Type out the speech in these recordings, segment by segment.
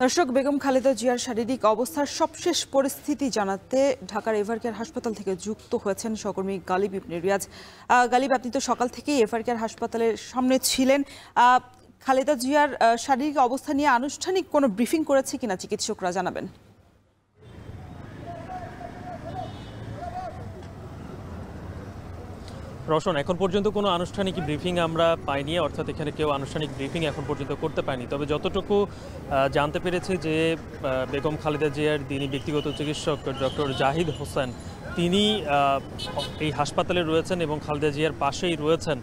দর্শক, বেগম খালেদা জিয়ার শারীরিক অবস্থার সবশেষ পরিস্থিতি জানাতে ঢাকার এভারকেয়ার হাসপাতাল থেকে যুক্ত হয়েছেন সহকর্মী গালিব ইবনে রিয়াজ। গালিব, আপনি তো সকাল থেকেই এভারকেয়ার হাসপাতালের সামনে ছিলেন। খালেদা জিয়ার শারীরিক অবস্থা নিয়ে আনুষ্ঠানিক কোনো ব্রিফিং করেছে কিনা চিকিৎসকরা, জানাবেন। রওশন, এখন পর্যন্ত কোনো আনুষ্ঠানিক ব্রিফিং আমরা পাইনি, অর্থাৎ এখানে কেউ আনুষ্ঠানিক ব্রিফিং এখন পর্যন্ত করতে পারেনি। তবে যতটুকু জানতে পেরেছি যে বেগম খালেদা জিয়ার যিনি ব্যক্তিগত চিকিৎসক ডক্টর জাহিদ হোসেন, তিনি এই হাসপাতালে রয়েছেন এবং খালেদা জিয়ার পাশেই রয়েছেন,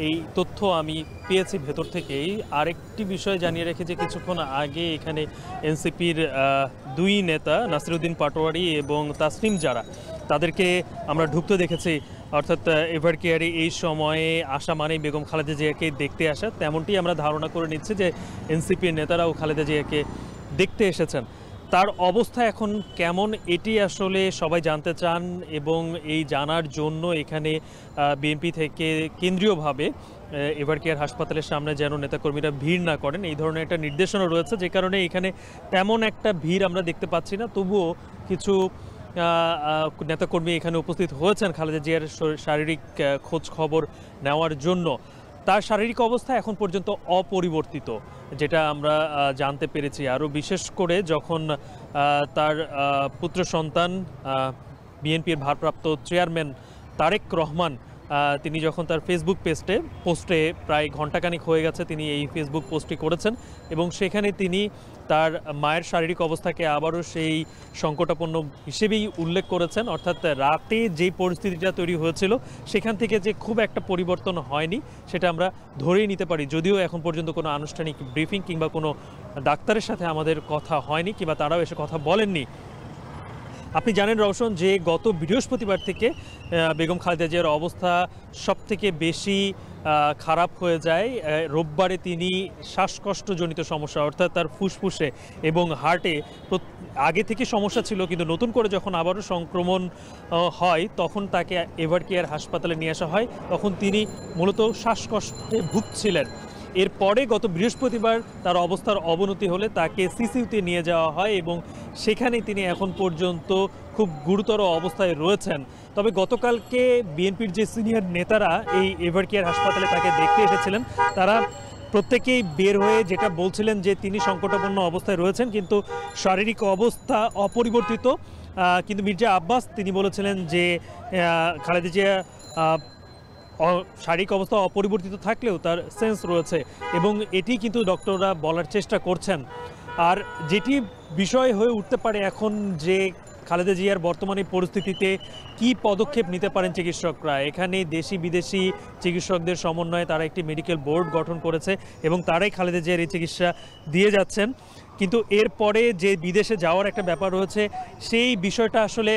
এই তথ্য আমি পেয়েছি ভেতর থেকেই। আরেকটি বিষয় জানিয়ে রেখে যে কিছুক্ষণ আগে এখানে এনসিপির দুই নেতা নাসিরউদ্দিন পাটোয়ারি এবং তাসনিম জারা, তাদেরকে আমরা ঢুকতে দেখেছি। অর্থাৎ এভারকেয়ারে এই সময়ে আসা মানেই বেগম খালেদা জিয়াকে দেখতে আসা, তেমনটি আমরা ধারণা করে নিচ্ছি যে এনসিপির নেতারাও খালেদা জিয়াকে দেখতে এসেছেন। তার অবস্থা এখন কেমন এটি আসলে সবাই জানতে চান, এবং এই জানার জন্য এখানে বিএনপি থেকে কেন্দ্রীয়ভাবে এভারকেয়ার হাসপাতালের সামনে যেন নেতাকর্মীরা ভিড় না করেন, এই ধরনের একটা নির্দেশনা রয়েছে, যে কারণে এখানে তেমন একটা ভিড় আমরা দেখতে পাচ্ছি না। তবুও কিছু নেতাকর্মী এখানে উপস্থিত হয়েছেন খালেদা জিয়ার শারীরিক খোঁজ খবর নেওয়ার জন্য। তার শারীরিক অবস্থা এখন পর্যন্ত অপরিবর্তিত, যেটা আমরা জানতে পেরেছি। আরও বিশেষ করে যখন তার পুত্র সন্তান বিএনপির ভারপ্রাপ্ত চেয়ারম্যান তারেক রহমান, তিনি যখন তার ফেসবুক পোস্টে প্রায় ঘণ্টাখানিক হয়ে গেছে তিনি এই ফেসবুক পোস্টটি করেছেন, এবং সেখানে তিনি তার মায়ের শারীরিক অবস্থাকে আবারও সেই সংকটাপন্ন হিসেবেই উল্লেখ করেছেন। অর্থাৎ রাতে যেই পরিস্থিতিটা তৈরি হয়েছিল সেখান থেকে যে খুব একটা পরিবর্তন হয়নি সেটা আমরা ধরেই নিতে পারি, যদিও এখন পর্যন্ত কোনো আনুষ্ঠানিক ব্রিফিং কিংবা কোনো ডাক্তারের সাথে আমাদের কথা হয়নি, কিংবা তারাও এসে কথা বলেননি। আপনি জানেন রওশন, যে গত বৃহস্পতিবার থেকে বেগম খালেদা জিয়ার অবস্থা সবথেকে বেশি খারাপ হয়ে যায়। রোববারে তিনি শ্বাসকষ্টজনিত সমস্যা, অর্থাৎ তার ফুসফুসে এবং হার্টে আগে থেকে সমস্যা ছিল, কিন্তু নতুন করে যখন আবারও সংক্রমণ হয় তখন তাকে এভারকেয়ার হাসপাতালে নিয়ে আসা হয়। তখন তিনি মূলত শ্বাসকষ্টে ভুগছিলেন। এরপরে গত বৃহস্পতিবার তার অবস্থার অবনতি হলে তাকে সিসিইউতে নিয়ে যাওয়া হয়, এবং সেখানে তিনি এখন পর্যন্ত খুব গুরুতর অবস্থায় রয়েছেন। তবে গতকালকে বিএনপির যে সিনিয়র নেতারা এই এভারকেয়ার হাসপাতালে তাকে দেখতে এসেছিলেন, তারা প্রত্যেকেই বের হয়ে যেটা বলছিলেন যে তিনি সংকটাপন্ন অবস্থায় রয়েছেন, কিন্তু শারীরিক অবস্থা অপরিবর্তিত। কিন্তু মির্জা আব্বাস তিনি বলেছিলেন যে খালেদা জিয়া শারীরিক অবস্থা অপরিবর্তিত থাকলেও তার সেন্স রয়েছে, এবং এটি কিন্তু ডক্টররা বলার চেষ্টা করছেন। আর যেটি বিষয় হয়ে উঠতে পারে এখন, যে খালেদা জিয়ার বর্তমানে পরিস্থিতিতে কি পদক্ষেপ নিতে পারেন চিকিৎসকরা। এখানে দেশি বিদেশি চিকিৎসকদের সমন্বয়ে তারা একটি মেডিকেল বোর্ড গঠন করেছে, এবং তারাই খালেদা জিয়ার এই চিকিৎসা দিয়ে যাচ্ছেন। কিন্তু এরপরে যে বিদেশে যাওয়ার একটা ব্যাপার রয়েছে, সেই বিষয়টা আসলে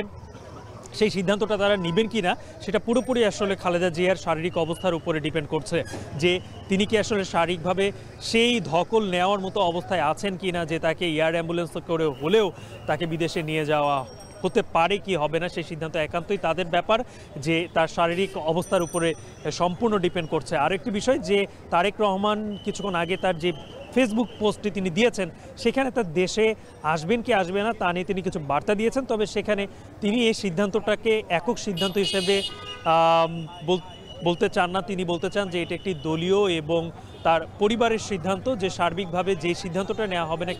সেই সিদ্ধান্তটা তারা নেবেন কি না সেটা পুরোপুরি আসলে খালেদা জিয়ার শারীরিক অবস্থার উপরে ডিপেন্ড করছে, যে তিনি কি আসলে শারীরিকভাবে সেই ধকল নেওয়ার মতো অবস্থায় আছেন কি না, যে তাকে এয়ার অ্যাম্বুলেন্স করে হলেও তাকে বিদেশে নিয়ে যাওয়া হতে পারে কি হবে না, সেই সিদ্ধান্ত একান্তই তাদের ব্যাপার, যে তার শারীরিক অবস্থার উপরে সম্পূর্ণ ডিপেন্ড করছে। আরেকটি বিষয়, যে তারেক রহমান কিছুক্ষণ আগে তার যে ফেসবুক পোস্টটি তিনি দিয়েছেন, সেখানে তার দেশে আসবেন কি আসবে না তা নিয়ে তিনি কিছু বার্তা দিয়েছেন। তবে সেখানে তিনি এই সিদ্ধান্তটাকে একক সিদ্ধান্ত হিসেবে বলতে চান না। তিনি বলতে চান যে এটা একটি দলীয় এবং তার পরিবারের সিদ্ধান্ত, যে সার্বিকভাবে যে সিদ্ধান্তটা নেওয়া হবে না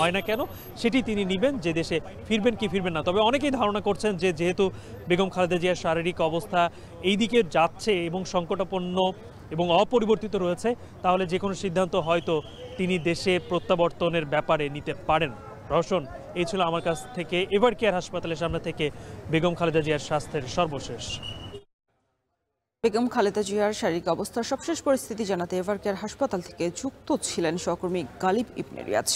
হয় না কেন সেটি তিনি নেবেন, যে দেশে ফিরবেন কি ফিরবেন না। তবে অনেকেই ধারণা করছেন যে যেহেতু বেগম খালেদা জিয়ার শারীরিক অবস্থা এই দিকে যাচ্ছে এবং সংকটাপন্ন এবং অপরিবর্তিত রয়েছে, তাহলে যে কোনো সিদ্ধান্ত হয়তো তিনি দেশে প্রত্যাবর্তনের ব্যাপারে নিতে পারেন। রওশন, এই ছিল আমার কাছ থেকে এভারকেয়ার হাসপাতালের সামনে থেকে বেগম খালেদা জিয়ার স্বাস্থ্যের সর্বশেষ। বেগম খালেদা জিয়ার শারীরিক অবস্থার সবশেষ পরিস্থিতি জানাতে এভারকেয়ার হাসপাতাল থেকে যুক্ত ছিলেন সহকর্মী গালিব ইবনে রিয়াজ।